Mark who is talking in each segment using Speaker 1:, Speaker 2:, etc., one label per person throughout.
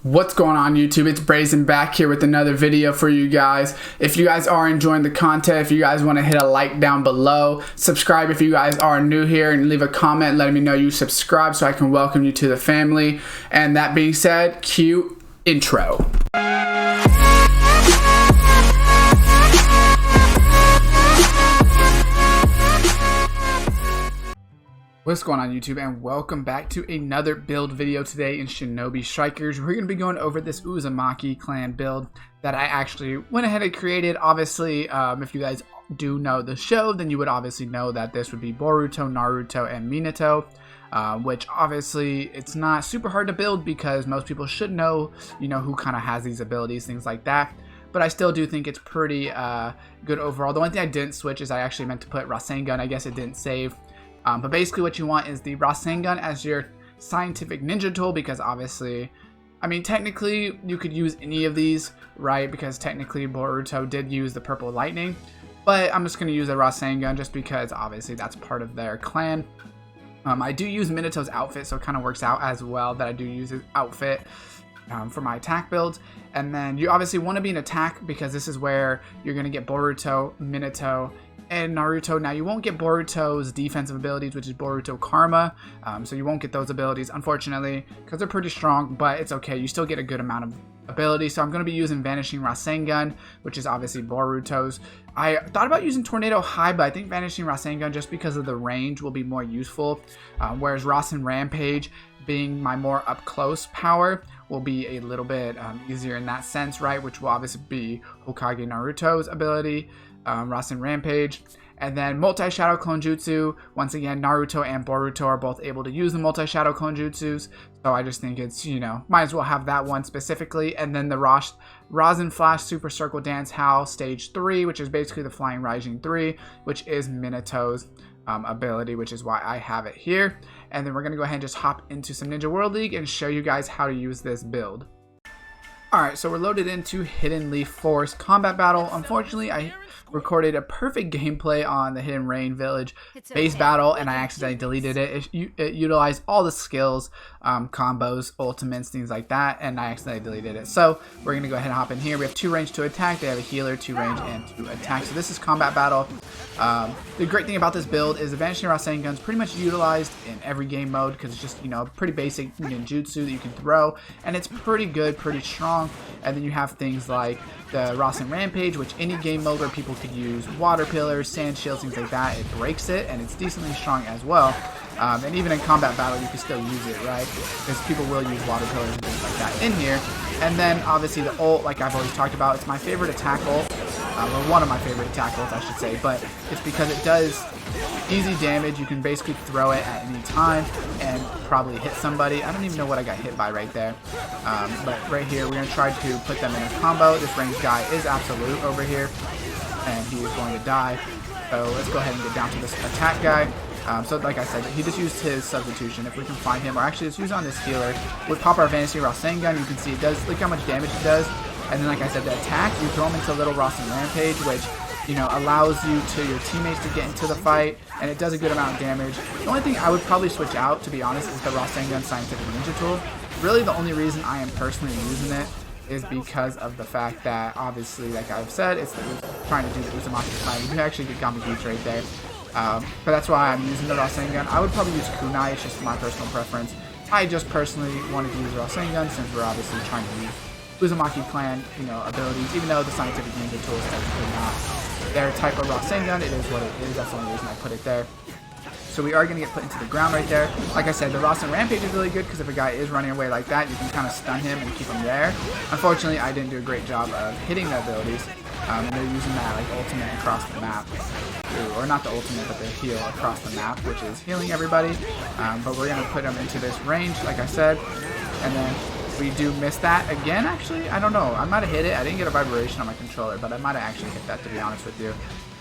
Speaker 1: What's going on YouTube? It's Brazen back here with another video for you guys. If you guys are enjoying the content, if you guys want to hit a like down below, subscribe if you guys are new here, and leave a comment letting me know you subscribe so I can welcome you to the family. And that being said, cue intro. What's going on YouTube, and welcome back to another build video today in Shinobi Strikers. We're going to be going over this UZUMAKI clan build that I actually went ahead and created. Obviously, if you guys do know the show, then you would obviously know that this would be Boruto, Naruto, and Minato. Which obviously it's not super hard to build because most people should know, who kind of has these abilities, things like that. But I still do think it's pretty good overall. The only thing I didn't switch is I actually meant to put Rasengan. I guess it didn't save. But basically what you want is the Rasengan as your scientific ninja tool, because obviously, I mean, technically you could use any of these, right? Because technically Boruto did use the purple lightning, but I'm just going to use the Rasengan just because obviously that's part of their clan. I do use Minato's outfit, so it kind of works out as well that I do use his outfit for my attack builds. And then you obviously want to be in attack because this is where you're going to get Boruto, Minato, and Naruto. Now you won't get Boruto's defensive abilities, which is Boruto Karma, so you won't get those abilities unfortunately because they're pretty strong, but it's okay, you still get a good amount of ability. So I'm going to be using Vanishing Rasengan, which is obviously Boruto's. I thought about using Tornado High, but I think Vanishing Rasengan, just because of the range, will be more useful, whereas Rasen Rampage, being my more up close power, will be a little bit easier in that sense, right? Which will obviously be Hokage Naruto's ability, Rasen Rampage. And then Multi-Shadow Clone Jutsu, once again, Naruto and Boruto are both able to use the Multi-Shadow Clone Jutsus, so I just think it's, might as well have that one specifically. And then the Rasen Flash Super Circle Dance Howl Stage 3, which is basically the Flying Rising 3, which is Minato's ability, which is why I have it here. And then we're going to go ahead and just hop into some Ninja World League and show you guys how to use this build. Alright, so we're loaded into Hidden Leaf Forest Combat Battle. Unfortunately, I recorded a perfect gameplay on the Hidden Rain Village base battle, and I accidentally deleted it. It utilized all the skills, combos, ultimates, things like that, and I accidentally deleted it. So we're going to go ahead and hop in here. We have 2 range to attack. They have a healer, 2 range, and 2 attack. So this is combat battle. The great thing about this build is the Vanishing Rasengan is pretty much utilized in every game mode because it's just, pretty basic ninjutsu that you can throw, and it's pretty good, pretty strong. And then you have things like the Rasen Rampage, which any game mode where people could use water pillars, sand shields, things like that, it breaks it, and it's decently strong as well. And even in combat battle, you can still use it, right? Because people will use water pillars and things like that in here. And then obviously the ult, like I've always talked about, it's my favorite attack ult. Or one of my favorite attack ults, I should say, but it's because it does easy damage. You can basically throw it at any time and probably hit somebody. I don't even know what I got hit by right there. But right here, we're going to try to put them in a combo. This ranged guy is absolute over here, and he is going to die. So let's go ahead and get down to this attack guy. So like I said, he just used his substitution. If we can find him, or actually let's use on this healer. With pop our Vanishing Rasengan, you can see it does, look how much damage it does. And then like I said, the attack, you throw him into Little Rasen Rampage, which, allows you to your teammates to get into the fight, and it does a good amount of damage. The only thing I would probably switch out, to be honest, is the Rasengan Scientific Ninja Tool. Really the only reason I am personally using it is because of the fact that, obviously, like I've said, it's trying to do the UZUMAKI plan. You can actually get Gami Beach right there. But that's why I'm using the Rasengan. I would probably use Kunai, it's just my personal preference. I just personally wanted to use Rasengan since we're obviously trying to use UZUMAKI clan, abilities, even though the Scientific Ninja Tool is technically not their type of Rasengan. It is what it is. That's the only reason I put it there. So we are going to get put into the ground right there. Like I said, the Rasen Rampage is really good because if a guy is running away like that, you can kind of stun him and keep him there. Unfortunately, I didn't do a great job of hitting the abilities. And they're using that like ultimate across the map. Or not the ultimate, but the heal across the map, which is healing everybody. But we're going to put them into this range, like I said. And then we do miss that again, actually. I don't know. I might have hit it. I didn't get a vibration on my controller, but I might have actually hit that, to be honest with you.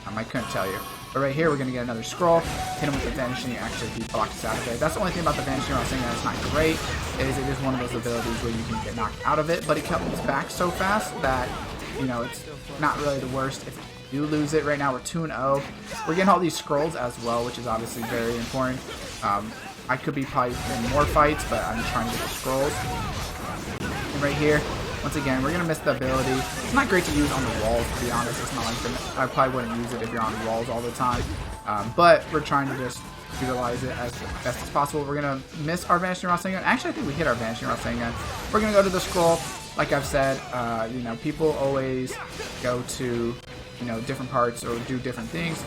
Speaker 1: I couldn't tell you. But right here, we're going to get another scroll. Hit him with the Vanishing. Actually, he blocked us out of there. That's the only thing about the Vanishing Rasengan that's not great, is it is one of those abilities where you can get knocked out of it, but it comes back so fast that, it's not really the worst if you do lose it. Right now, we're 2-0. We're getting all these scrolls as well, which is obviously very important. I could be probably in more fights, but I'm trying to get the scrolls. And right here, once again, we're gonna miss the ability. It's not great to use on the walls, to be honest. It's not like I probably wouldn't use it if you're on walls all the time. But we're trying to just utilize it as best as possible. We're gonna miss our Vanishing Rasengan. Actually, I think we hit our Vanishing Rasengan. We're gonna go to the scroll. Like I've said, you know, people always go to, you know, different parts or do different things.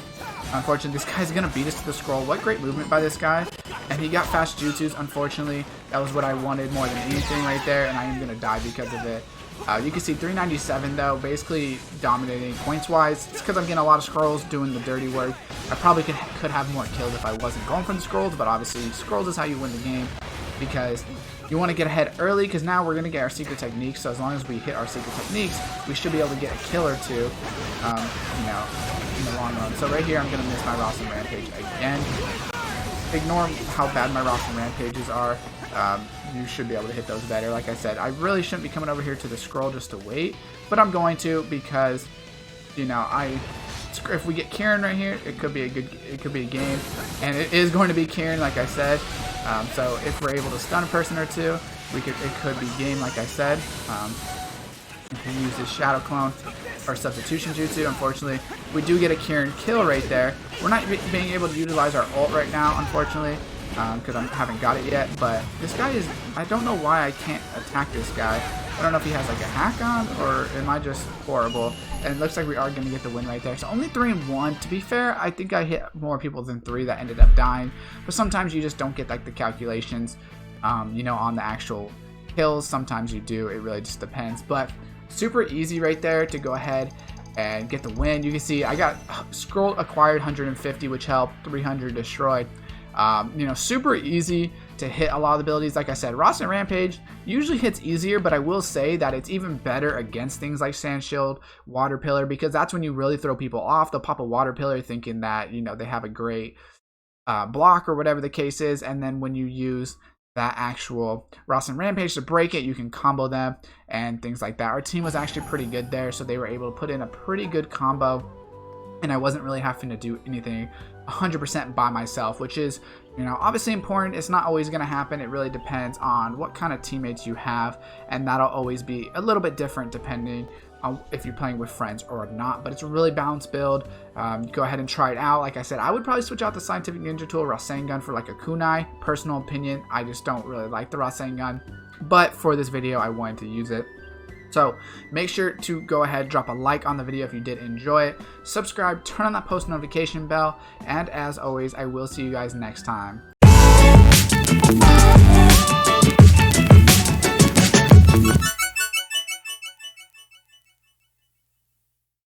Speaker 1: Unfortunately, this guy's gonna beat us to the scroll. What great movement by this guy. And he got fast jutsus. Unfortunately, that was what I wanted more than anything right there, and I am gonna die because of it. You can see 397 though, basically dominating points wise. It's because I'm getting a lot of scrolls doing the dirty work. I probably could have more kills if I wasn't going for the scrolls, but obviously scrolls is how you win the game, because you want to get ahead early, because now we're going to get our secret techniques. So as long as we hit our secret techniques, we should be able to get a kill or two, you know, in the long run. So right here, I'm going to miss my Rasen Rampage again. Ignore how bad my Rasen Rampages are. You should be able to hit those better. Like I said, I really shouldn't be coming over here to the scroll just to wait, but I'm going to, because, you know, if we get Kieran right here, it could be a game, and it is going to be Kieran, like I said. So if we're able to stun a person or two, it could be game, like I said. If we use this Shadow Clone or Substitution Jutsu, unfortunately, we do get a Kieran kill right there. We're not being able to utilize our ult right now, unfortunately, because I haven't got it yet. But this guy is, I don't know why I can't attack this guy. I don't know if he has like a hack on, or am I just horrible? And it looks like we are going to get the win right there. So only 3 and 1. To be fair, I think I hit more people than 3 that ended up dying. But sometimes you just don't get like the calculations, you know, on the actual kills. Sometimes you do. It really just depends. But super easy right there to go ahead and get the win. You can see I got scroll acquired 150, which helped, 300 destroyed. You know, super easy to hit a lot of the abilities. Like I said, Rasen Rampage usually hits easier, but I will say that it's even better against things like Sand Shield, Water Pillar, because that's when you really throw people off. They'll pop a Water Pillar thinking that, you know, they have a great block or whatever the case is, and then when you use that actual Rasen Rampage to break it, you can combo them and things like that. Our team was actually pretty good there, so they were able to put in a pretty good combo, and I wasn't really having to do anything 100% by myself, which is, you know, obviously important. It's not always going to happen. It really depends on what kind of teammates you have, and that'll always be a little bit different depending on if you're playing with friends or not. But it's a really balanced build. Go ahead and try it out. Like I said, I would probably switch out the Scientific Ninja Tool Rasengan for like a kunai. Personal opinion, I just don't really like the Rasengan, but for this video I wanted to use it. So make sure to go ahead, drop a like on the video if you did enjoy it, subscribe, turn on that post notification bell, and as always, I will see you guys next time.